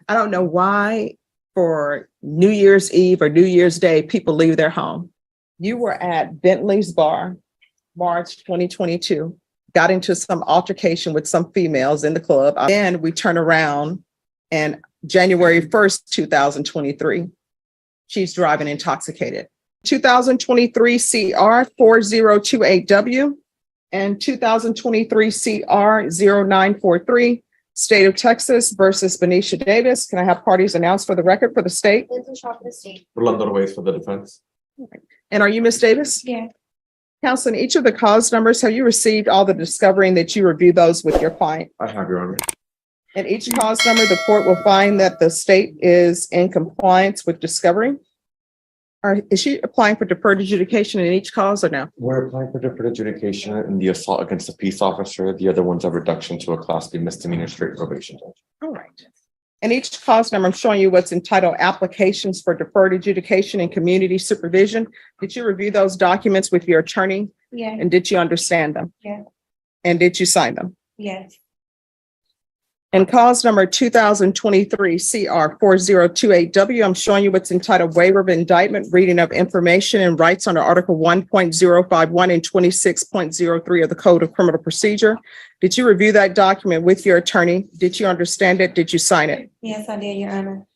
I don't know why for New Year's Eve or New Year's Day, people leave their home. You were at Bentley's bar, March 2022, got into some altercation with some females in the club. Then we turn around and January 1st, 2023, she's driving intoxicated. 2023 CR 4028W and 2023 CR 0943, State of Texas versus Benicia Davis. Can I have parties announced for the record for the state? For the state. Rolando Ruiz for the defense. And are you Miss Davis? Yeah. Counsel, in each of the cause numbers, have you received all the discovery and that you review those with your client? I have, Your Honor. In each cause number, the court will find that the state is in compliance with discovery. Or is she applying for deferred adjudication in each cause or no? We're applying for deferred adjudication in the assault against a peace officer. The other one's a reduction to a Class B misdemeanor straight probation. All right. In each cause number, I'm showing you what's entitled applications for deferred adjudication and community supervision. Did you review those documents with your attorney? Yeah. And did you understand them? Yeah. And did you sign them? Yes. And cause number 2023 CR 4028W, I'm showing you what's entitled waiver of indictment, reading of information and rights under Article 1.051 and 26.03 of the Code of Criminal Procedure. Did you review that document with your attorney? Did you understand it? Did you sign it? Yes, I did, Your Honor.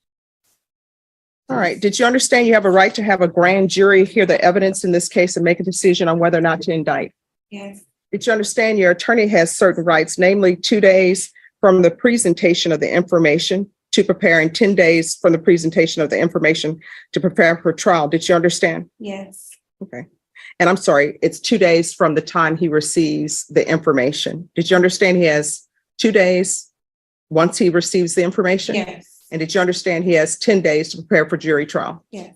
All right. Did you understand you have a right to have a grand jury hear the evidence in this case and make a decision on whether or not to indict? Yes. Did you understand your attorney has certain rights, namely 2 days from the presentation of the information to prepare and 10 days from the presentation of the information to prepare for trial? Did you understand? Yes. Okay. And I'm sorry, it's 2 days from the time he receives the information. Did you understand he has 2 days once he receives the information? Yes. And did you understand he has 10 days to prepare for jury trial? Yes.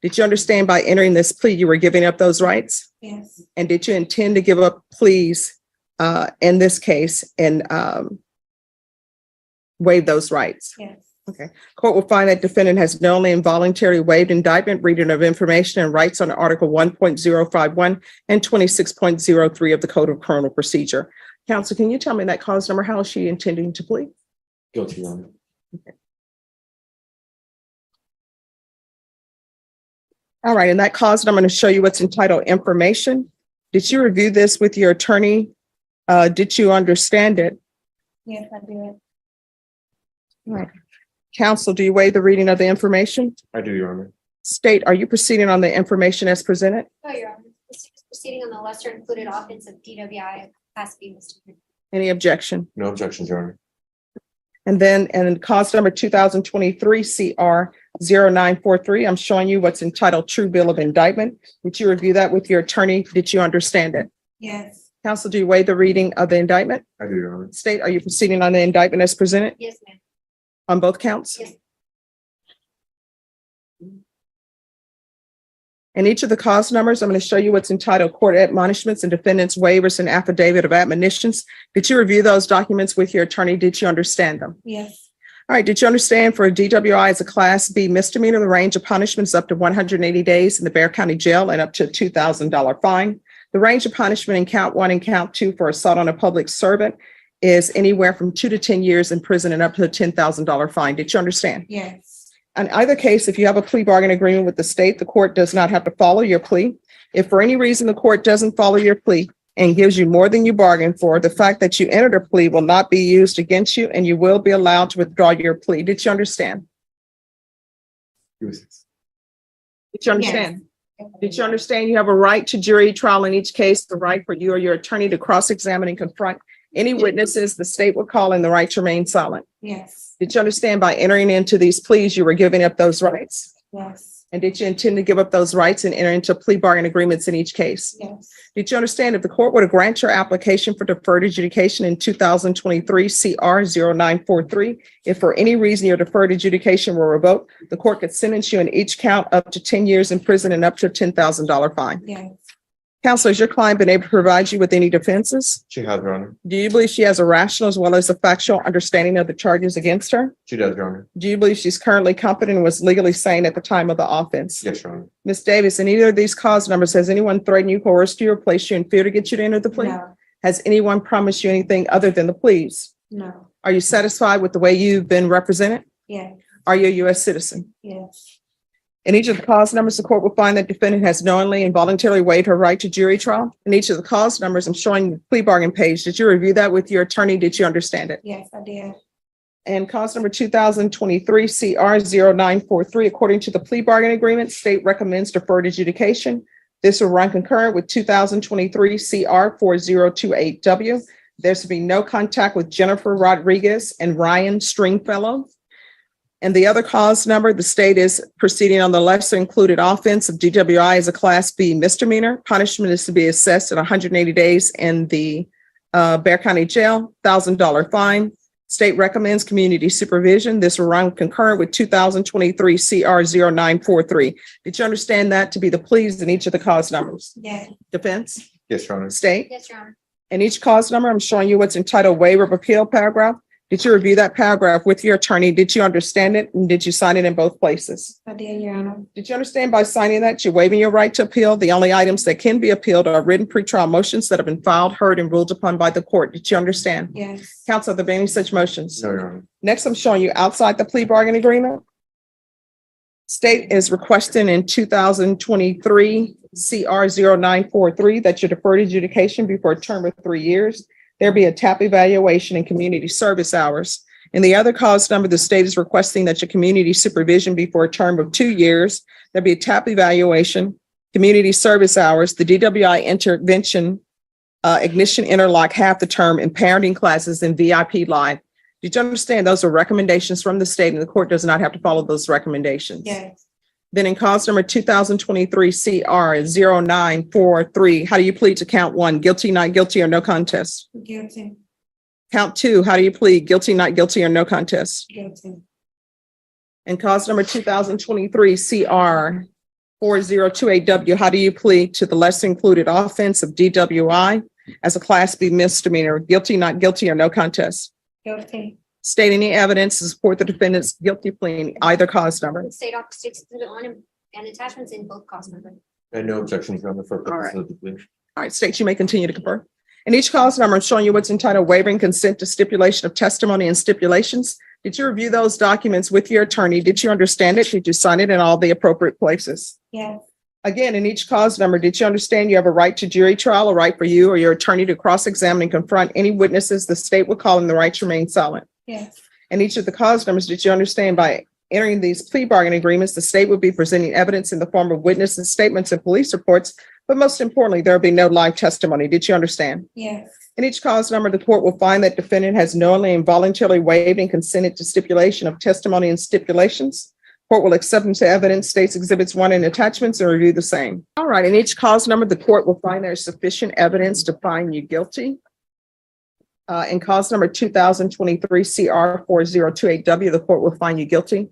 Did you understand by entering this plea, you were giving up those rights? Yes. And did you intend to give up pleas in this case and waive those rights? Yes. Okay. Court will find that defendant has knowingly and voluntarily waived indictment, reading of information and rights under Article 1.051 and 26.03 of the Code of Criminal Procedure. Counsel, can you tell me that cause number? How is she intending to plead? Guilty, Your Honor. Okay. All right. And that cause number, I'm going to show you what's entitled information. Did you review this with your attorney? Did you understand it? Yes, I did. All right. Counsel, do you waive the reading of the information? I do, Your Honor. State, are you proceeding on the information as presented? Oh, Your Honor. This is proceeding on the lesser included offense of DWI Class B misdemeanor. Any objection? No objections, Your Honor. And then, and cause number 2023 CR 0943, I'm showing you what's entitled true bill of indictment. Did you review that with your attorney? Did you understand it? Yes. Counsel, do you waive the reading of the indictment? I do, Your Honor. State, are you proceeding on the indictment as presented Yes, ma'am. on both counts? Yes. And each of the cause numbers, I'm going to show you what's entitled court admonishments and defendants waivers and affidavit of admonitions. Did you review those documents with your attorney? Did you understand them? Yes. All right. Did you understand for a DWI as a Class B misdemeanor, the range of punishment is up to 180 days in the Bexar County Jail and up to a $2,000 fine? The range of punishment in count 1 and count 2 for assault on a public servant is anywhere from 2 to 10 years in prison and up to a $10,000 fine. Did you understand? Yes. In either case, if you have a plea bargain agreement with the state, the court does not have to follow your plea. If for any reason the court doesn't follow your plea and gives you more than you bargained for, the fact that you entered a plea will not be used against you and you will be allowed to withdraw your plea. Did you understand? Yes. Did you understand? Did you understand you have a right to jury trial in each case, the right for you or your attorney to cross-examine and confront any witnesses the state will call, and the right to remain silent? Yes. Did you understand by entering into these pleas, you were giving up those rights? Yes. And did you intend to give up those rights and enter into plea bargain agreements in each case? Yes. Did you understand if the court were to grant your application for deferred adjudication in 2023 CR 0943, if for any reason your deferred adjudication were revoked, the court could sentence you in each count up to 10 years in prison and up to a $10,000 fine? Yes. Counsel, has your client been able to provide you with any defenses? She has, Your Honor. Do you believe she has a rational as well as a factual understanding of the charges against her? She does, Your Honor. Do you believe she's currently competent and was legally sane at the time of the offense? Yes, Your Honor. Ms. Davis, in either of these cause numbers, has anyone threatened you, coerced you, or placed you in fear to get you to enter the plea? No. Has anyone promised you anything other than the pleas? No. Are you satisfied with the way you've been represented? Yes. Are you a U.S. citizen? Yes. In each of the cause numbers, the court will find that defendant has knowingly and voluntarily waived her right to jury trial. In each of the cause numbers, I'm showing the plea bargain page. Did you review that with your attorney? Did you understand it? Yes, I did. And cause number 2023 CR 0943, according to the plea bargain agreement, state recommends deferred adjudication. This will run concurrent with 2023 CR 4028W. There's to be no contact with Jennifer Rodriguez and Ryan Stringfellow. And the other cause number, the state is proceeding on the lesser included offense of DWI as a Class B misdemeanor. Punishment is to be assessed at 180 days in the Bexar County Jail, $1,000 fine. State recommends community supervision. This will run concurrent with 2023 CR 0943. Did you understand that to be the pleas in each of the cause numbers? Yes. Defense, Yes, Your Honor. state, Yes, Your Honor. and each cause number, I'm showing you what's entitled waiver of appeal paragraph. Did you review that paragraph with your attorney? Did you understand it? And did you sign it in both places? I did, Your Honor. Did you understand by signing that you're waiving your right to appeal? The only items that can be appealed are written pretrial motions that have been filed, heard, and ruled upon by the court. Did you understand? Yes. Counsel, are there any such motions? No, Your Honor. Next, I'm showing you outside the plea bargain agreement. State is requesting in 2023 CR 0943 that your deferred adjudication before a term of 3 years. There be a TAP evaluation and community service hours. In the other cause number, the state is requesting that your community supervision before a term of 2 years. There be a TAP evaluation, community service hours, the DWI intervention, ignition interlock half the term, and parenting classes in VIP live. Did you understand those are recommendations from the state and the court does not have to follow those recommendations? Yes. Then in cause number 2023 CR 0943, how do you plead to count one? Guilty, not guilty, or no contest? Guilty. Count two, how do you plead? Guilty, not guilty, or no contest? Guilty. In cause number 2023 CR 4028W, how do you plead to the lesser included offense of DWI as a Class B misdemeanor? Guilty, not guilty, or no contest? Guilty. State any evidence to support the defendant's guilty plea in either cause number. The state office takes exhibit 1 and attachments in both cause numbers. And no objections, Your Honor, for All right. purposes of the plea. All right, states, you may continue to confer. In each cause number, I'm showing you what's entitled waiving consent to stipulation of testimony and stipulations. Did you review those documents with your attorney? Did you understand it? Did you sign it in all the appropriate places? Yes. Again, in each cause number, did you understand you have a right to jury trial, a right for you or your attorney to cross-examine and confront any witnesses the state would call in the right to remain silent? Yes. In each of the cause numbers, did you understand by entering these plea bargain agreements, the state would be presenting evidence in the form of witnesses' statements and police reports, but most importantly, there will be no live testimony. Did you understand? Yes. In each cause number, the court will find that defendant has knowingly and voluntarily waived and consented to stipulation of testimony and stipulations. Court will accept into evidence states exhibits 1 and attachments and review the same. All right, in each cause number, the court will find there's sufficient evidence to find you guilty. In cause number 2023 CR 4028W, the court will find you guilty.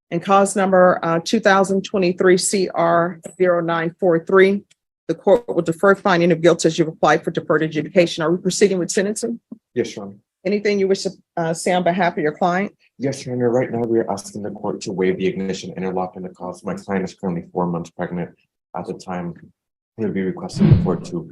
In cause number 2023 CR 0943, the court will defer finding of guilt as you've applied for deferred adjudication. Are we proceeding with sentencing? Yes, Your Honor. Anything you wish to say on behalf of your client? Yes, Your Honor. Right now, we are asking the court to waive the ignition interlock in the cause. My client is currently 4 months pregnant. At the time, he'll be requesting the court to,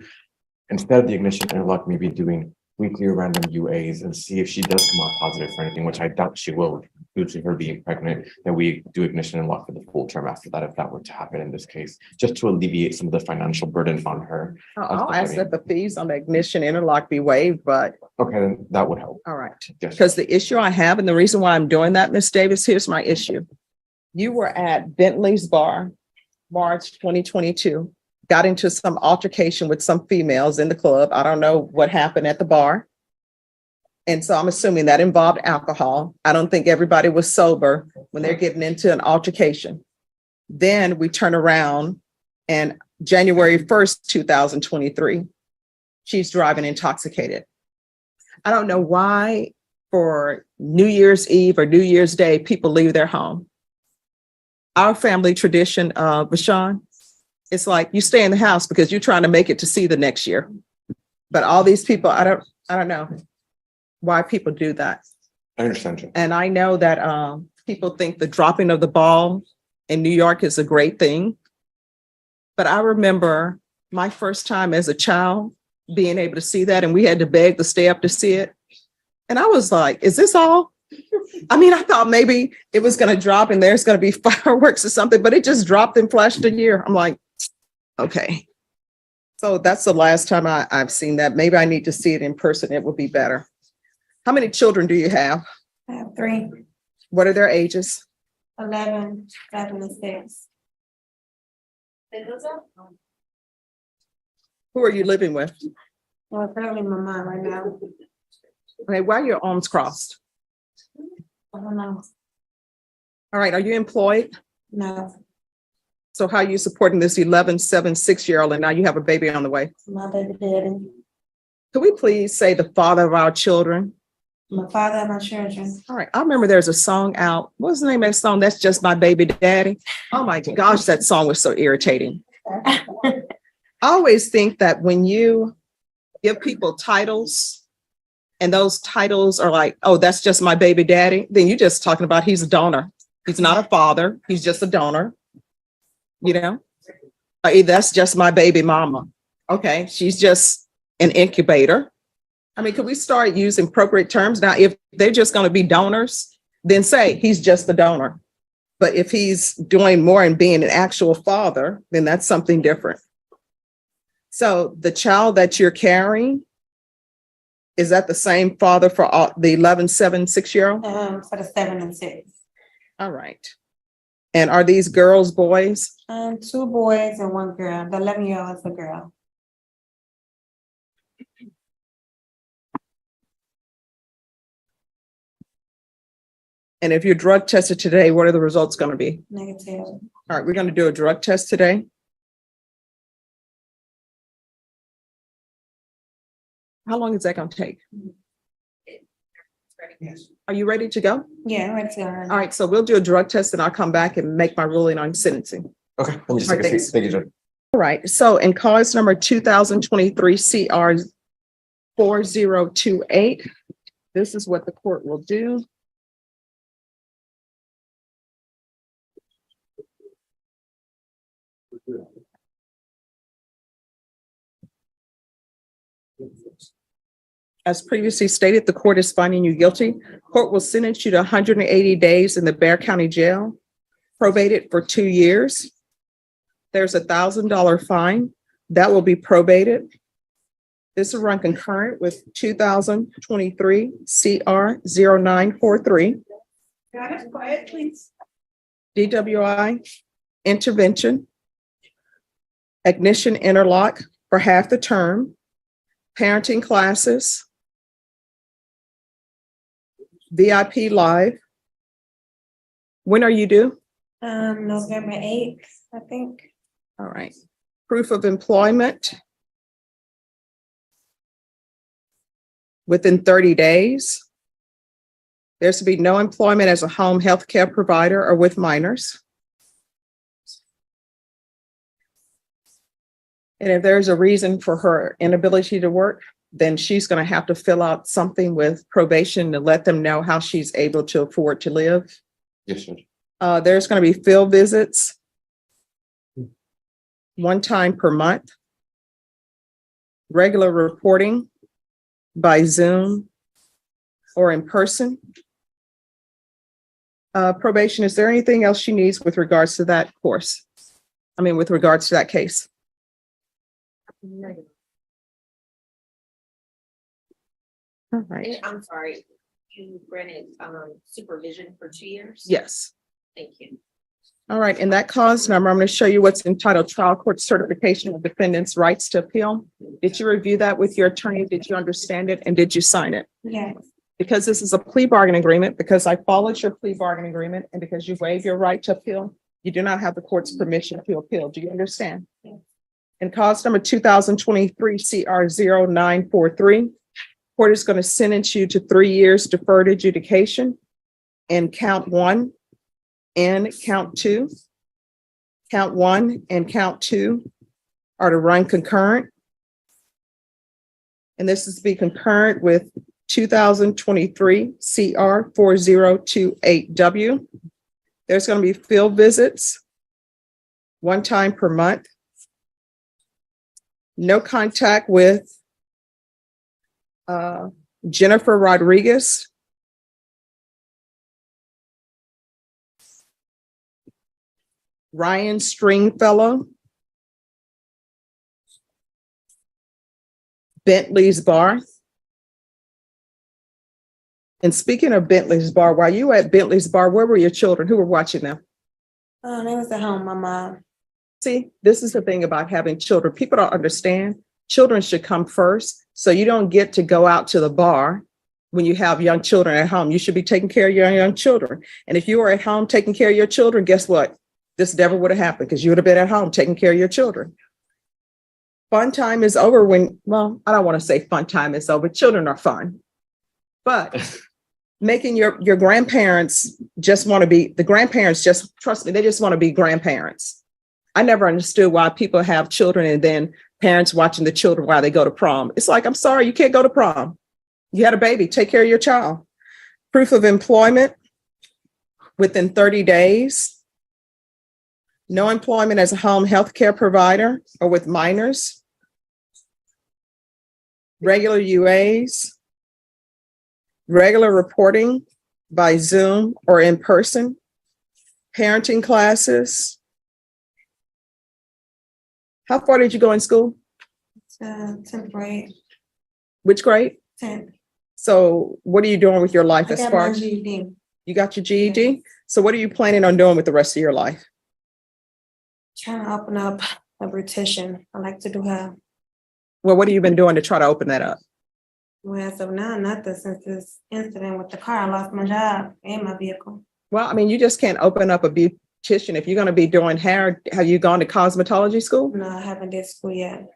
instead of the ignition interlock, maybe doing weekly random UAs and see if she does come out positive for anything, which I doubt she will due to her being pregnant, that we do ignition interlock for the full term after that, if that were to happen in this case, just to alleviate some of the financial burden on her. I'll ask that the fees on the ignition interlock be waived, but Okay, then that would help. all right. Yes. Because the issue I have and the reason why I'm doing that, Ms. Davis, here's my issue. You were at Bentley's bar, March 2022, got into some altercation with some females in the club. I don't know what happened at the bar. And so I'm assuming that involved alcohol. I don't think everybody was sober when they're getting into an altercation. Then we turn around and January 1st, 2023, she's driving intoxicated. I don't know why for New Year's Eve or New Year's Day, people leave their home. Our family tradition, Rashawn, it's like you stay in the house because you're trying to make it to see the next year. But all these people, I don't know why people do that. I understand you. And I know that people think the dropping of the ball in New York is a great thing. But I remember my first time as a child being able to see that, and we had to beg to stay up to see it. And I was like, is this all? I mean, I thought maybe it was gonna drop and there's gonna be fireworks or something, but it just dropped and flashed a year. I'm like, okay. So that's the last time I've seen that. Maybe I need to see it in person. It would be better. How many children do you have? I have 3, What are their ages? 11, 7, and 6. Who are you living with? Well, currently my mom right now. Okay, why are your arms crossed? I don't know. All right, are you employed? No, So how are you supporting this 11, 7, 6-year-old and now you have a baby on the way? my baby daddy, Could we please say the father of our children? my father, and my children. All right, I remember there's a song out. What's the name of that song? That's Just My Baby Daddy. Oh my gosh, that song was so irritating. I always think that when you give people titles and those titles are like, oh, that's just my baby daddy, then you're just talking about he's a donor. He's not a father. He's just a donor. You know, that's just my baby mama. Okay, she's just an incubator. I mean, could we start using appropriate terms? Now, if they're just going to be donors, then say he's just the donor. But if he's doing more and being an actual father, then that's something different. So the child that you're carrying, is that the same father for all, the 11, 7, 6-year-old? For the 7 and 6. All right. And are these girls, boys? 2 boys and 1 girl. The 11-year-old is a girl. And if you're drug tested today, what are the results going to be? Negative. All right, we're going to do a drug test today. How long is that going to take? Are you ready to go? Yeah, I'm ready to go. All right, so we'll do a drug test and I'll come back and make my ruling on sentencing. Okay, let me just All take right, a seat. Thank you, Judge. All right, so in cause number 2023 CR 4028, this is what the court will do. As previously stated, the court is finding you guilty. Court will sentence you to 180 days in the Bexar County Jail, probated for 2 years. There's $1,000 fine that will be probated. This will run concurrent with 2023 CR 0943. Quiet, please. DWI intervention, ignition interlock for half the term, parenting classes, VIP live. When are you due? November 8th, I think. All right. Proof of employment within 30 days. There's to be no employment as a home health care provider or with minors. And if there's a reason for her inability to work, then she's going to have to fill out something with probation to let them know how she's able to afford to live. Yes, Judge. There's going to be field visits 1 time per month. Regular reporting by Zoom or in person. Probation, is there anything else she needs with regards to that course? I mean, with regards to that case? All right, I'm sorry, you granted supervision for 2 years? yes. Thank you. All right, in that cause number, I'm going to show you what's entitled Trial Court Certification of Defendant's Rights to Appeal. Did you review that with your attorney? Did you understand it? And did you sign it? Yes. Because this is a plea bargain agreement, because I followed your plea bargain agreement, and because you waive your right to appeal, you do not have the court's permission to appeal. Do you understand? Yes. In cause number 2023 CR 0943, court is going to sentence you to 3 years deferred adjudication in count 1 and count 2. Count 1 and count 2 are to run concurrent. And this is to be concurrent with 2023 CR 4028W. There's going to be field visits 1 time per month. No contact with Jennifer Rodriguez Ryan Stringfellow, Bentley's Bar. And speaking of Bentley's Bar, while you were at Bentley's Bar, where were your children? Who were watching them? Oh, they was at home, my mom. See, this is the thing about having children. People don't understand. Children should come first. So you don't get to go out to the bar when you have young children at home. You should be taking care of your young children. And if you were at home taking care of your children, guess what? This never would have happened because you would have been at home taking care of your children. Fun time is over when, well, I don't want to say fun time is over. Children are fun. But making your grandparents just want to be, the grandparents just, trust me, they just want to be grandparents. I never understood why people have children and then parents watching the children while they go to prom. It's like, I'm sorry, you can't go to prom. You had a baby, take care of your child. Proof of employment within 30 days. No employment as a home health care provider or with minors. Regular UAs. Regular reporting by Zoom or in person. Parenting classes. How far did you go in school? 10th grade, Which grade? 10th. So what are you doing with your life I as got far my as GED. you got your GED? So what are you planning on doing with the rest of your life? Trying to open up a beautician. I like to do hair. Well, what have you been doing to try to open that up? Well, as of now, nothing since this incident with the car. I lost my job and my vehicle. Well, I mean, you just can't open up a beautician. If you're going to be doing hair, have you gone to cosmetology school? No, I haven't did school yet.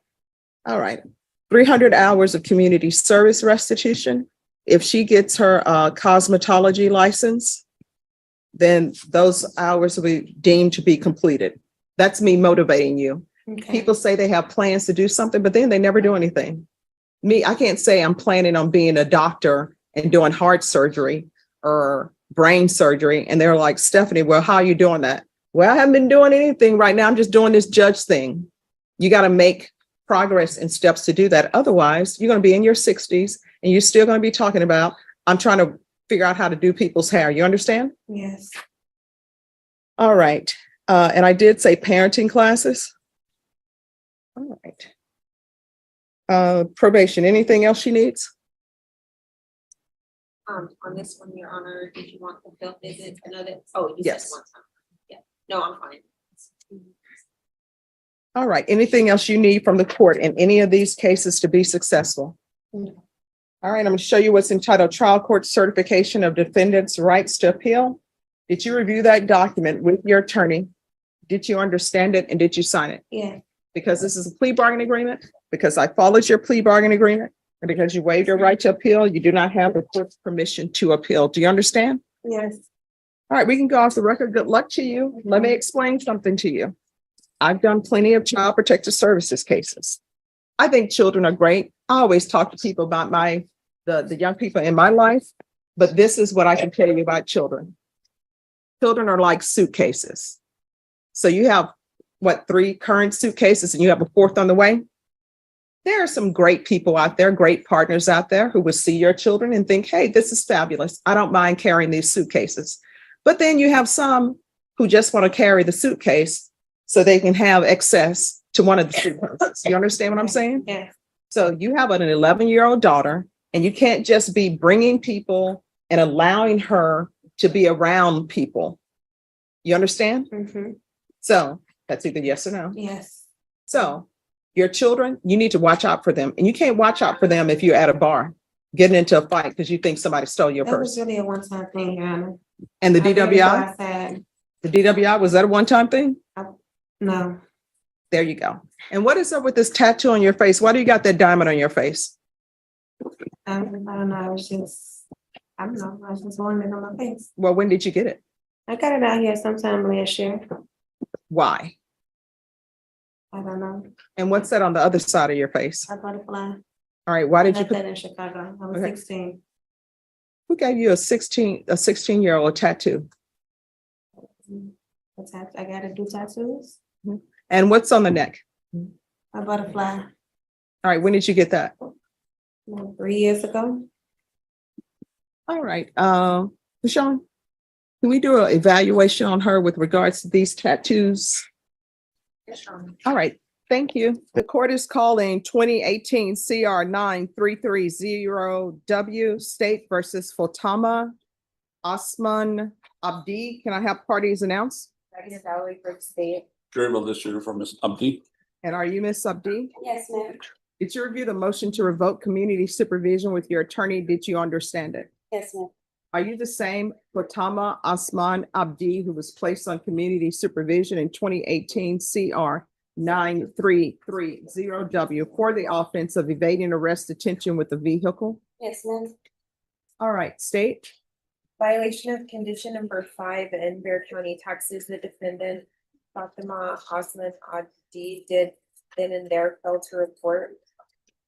All right. 300 hours of community service restitution. If she gets her cosmetology license, then those hours will be deemed to be completed. That's me motivating you. Okay. People say they have plans to do something, but then they never do anything. Me, I can't say I'm planning on being a doctor and doing heart surgery or brain surgery. And they're like, Stephanie, well, how are you doing that? Well, I haven't been doing anything right now. I'm just doing this judge thing. You got to make progress and steps to do that. Otherwise, you're going to be in your 60s and you're still going to be talking about, I'm trying to figure out how to do people's hair. You understand? Yes. All right. And I did say parenting classes. All right. Probation, anything else she needs? On this one, Your Honor, did you want the field visit? I know that, oh, you said Yes. one time. Yeah, no, I'm fine. All right. Anything else you need from the court in any of these cases to be successful? No. All right. I'm going to show you what's entitled Trial Court Certification of Defendant's Rights to Appeal. Did you review that document with your attorney? Did you understand it and did you sign it? Yeah. Because this is a plea bargain agreement, because I followed your plea bargain agreement, and because you waived your right to appeal, you do not have the court's permission to appeal. Do you understand? Yes. All right, we can go off the record. Good luck to you. Let me explain something to you. I've done plenty of child protective services cases. I think children are great. I always talk to people about the young people in my life, but this is what I can tell you about children. Children are like suitcases. So you have, what, 3 current suitcases and you have a 4th on the way? There are some great people out there, great partners out there who will see your children and think, hey, this is fabulous. I don't mind carrying these suitcases. But then you have some who just want to carry the suitcase so they can have access to one of the suitcases. You understand what I'm saying? Yeah. So you have an 11-year-old daughter and you can't just be bringing people and allowing her to be around people. You understand? Mm-hmm. So that's either yes or no. Yes. So your children, you need to watch out for them. And you can't watch out for them if you're at a bar getting into a fight because you think somebody stole your That was purse. really a one-time thing, Your Honor. And the I really DWI, thought that- the DWI, was that a one-time thing? No. There you go. And what is up with this tattoo on your face? Why do you got that diamond on your face? I don't know. I was just, I don't know. I was just wanting it on my face. Well, when did you get it? I got it out here sometime last year. Why? I don't know. And what's that on the other side of your face? I butterfly. All right, why I did you got put, that in Chicago. I was Okay. 16. who gave you a 16-year-old tattoo? I gotta do tattoos. And what's on the neck? A butterfly. All right, when did you get that? 3 years ago. All right, Sean, Can we do an evaluation on her with regards to these tattoos? All right, thank you. The court is calling 2018 CR 9330W State versus Fatima Osman Abdi. Can I have parties announced? Megan Valley for state. Jury will distribute for Ms. Abdi. And are you Miss Abdi? Yes, ma'am. Did you review the motion to revoke community supervision with your attorney? Did you understand it? Yes, ma'am. Are you the same Fatima Osman Abdi who was placed on community supervision in 2018 CR 9330W for the offense of evading arrest detention with a vehicle? Yes, ma'am. All right, state. Violation of condition number 5 in Bear County, Texas, the defendant Fatima Osman Adi did then and there fail to report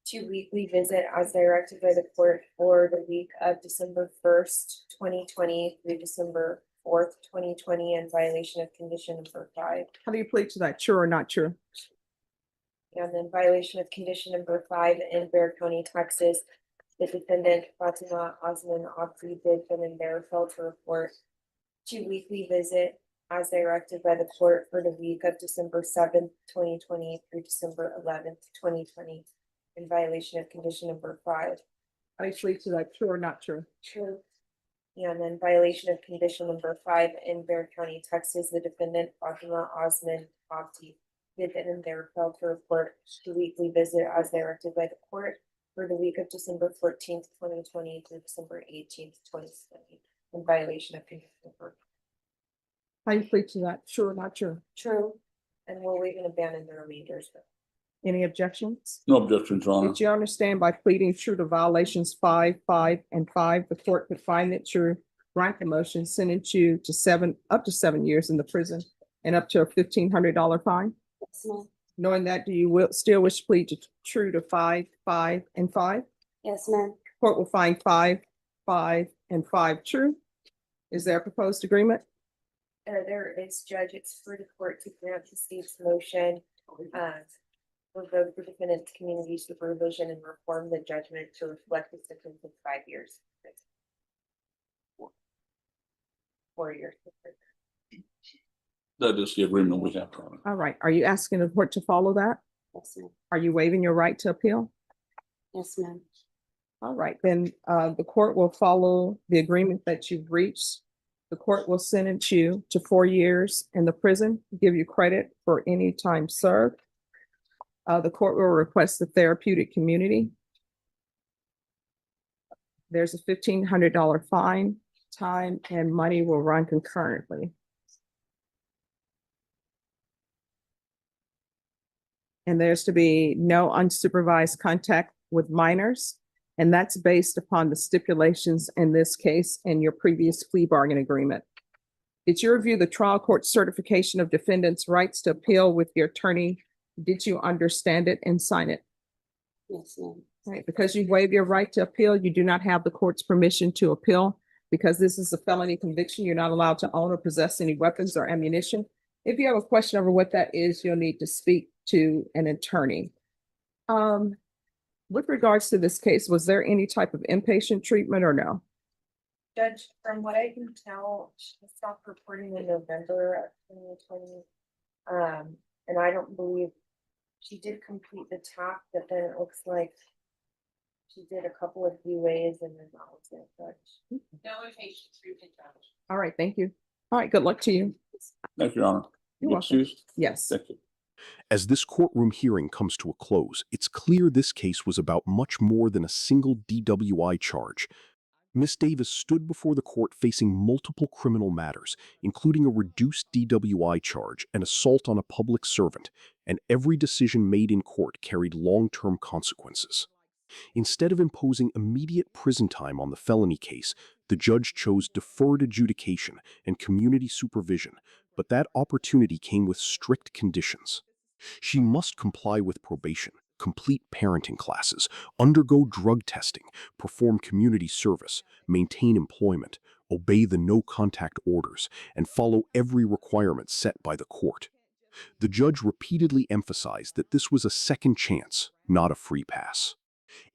to weekly visit as directed by the court for the week of December 1st, 2020 through December 4th, 2020, in violation of condition number 5. How do you plead to that? True or not true? And then violation of condition number 5 in Bear County, Texas, the defendant Fatima Osman Abdi did then and there fail to report to weekly visit as directed by the court for the week of December 7th, 2020 through December 11th, 2020, in violation of condition number 5. How do you plead to that? True or not true? True. And then violation of condition number 5 in Bear County, Texas, the defendant Fatima Osman Abdi did then and there fail to report to weekly visit as directed by the court for the week of December 14th, 2020 through December 18th, 2020, in violation of condition number. How do you plead to that? True or not true? True. And we'll waive and abandon the remainders. Any objections? No objections, Your Honor. Did you understand by pleading true to violations 5, 5, and 5, the court could find that you grant the motion, sentence you to up to 7 years in the prison and up to a $1,500 fine? Yes, ma'am. Knowing that, do you still wish to plead to true to 5, 5, and 5? Yes, ma'am. Court will find 5, 5, and 5 true. Is there a proposed agreement? There is, Judge, it's for the court to grant the state's motion, revoke the defendant's community supervision and reform the judgment to reflect the sentence of 5 years. 4 years. That is the agreement we have, Your Honor. All right. Are you asking the court to follow that? Yes, ma'am. Are you waiving your right to appeal? Yes, ma'am. All right, then the court will follow the agreement that you've reached. The court will sentence you to 4 years in the prison, give you credit for any time served. The court will request the therapeutic community. There's a $1,500 fine. Time and money will run concurrently. And there's to be no unsupervised contact with minors. And that's based upon the stipulations in this case and your previous plea bargain agreement. Did you review the trial court certification of defendants' rights to appeal with your attorney? Did you understand it and sign it? Yes, ma'am. Right, because you waive your right to appeal, you do not have the court's permission to appeal. Because this is a felony conviction, you're not allowed to own or possess any weapons or ammunition. If you have a question over what that is, you'll need to speak to an attorney. With regards to this case, was there any type of inpatient treatment or no? Judge, from what I can tell, she stopped reporting in November of 2020. And I don't believe she did complete the TAP, but then it looks like she did a couple of UAs and then that was it, Judge. No inpatient treatment, Judge. All right, thank you. All right, good luck to you. Thank you, Your Honor. You're You welcome. excused? Yes. Thank you. As this courtroom hearing comes to a close, it's clear this case was about much more than a single DWI charge. Ms. Davis stood before the court facing multiple criminal matters, including a reduced DWI charge and assault on a public servant, and every decision made in court carried long-term consequences. Instead of imposing immediate prison time on the felony case, the judge chose deferred adjudication and community supervision, but that opportunity came with strict conditions. She must comply with probation, complete parenting classes, undergo drug testing, perform community service, maintain employment, obey the no-contact orders, and follow every requirement set by the court. The judge repeatedly emphasized that this was a second chance, not a free pass.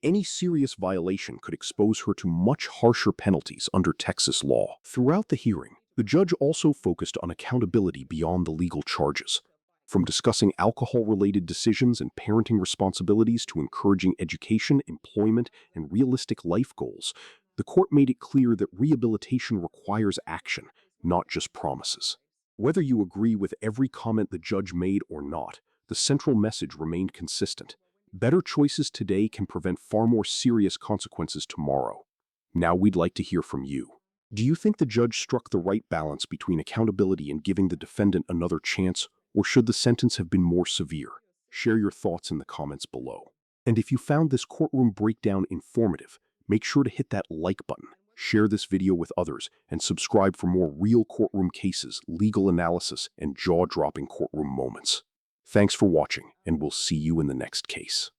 Any serious violation could expose her to much harsher penalties under Texas law. Throughout the hearing, The judge also focused on accountability beyond the legal charges. From discussing alcohol-related decisions and parenting responsibilities to encouraging education, employment, and realistic life goals, the court made it clear that rehabilitation requires action, not just promises. Whether you agree with every comment the judge made or not, the central message remained consistent. Better choices today can prevent far more serious consequences tomorrow. Now we'd like to hear from you. Do you think the judge struck the right balance between accountability and giving the defendant another chance, or should the sentence have been more severe? Share your thoughts in the comments below. And if you found this courtroom breakdown informative, make sure to hit that like button, share this video with others, and subscribe for more real courtroom cases, legal analysis, and jaw-dropping courtroom moments. Thanks for watching, and we'll see you in the next case.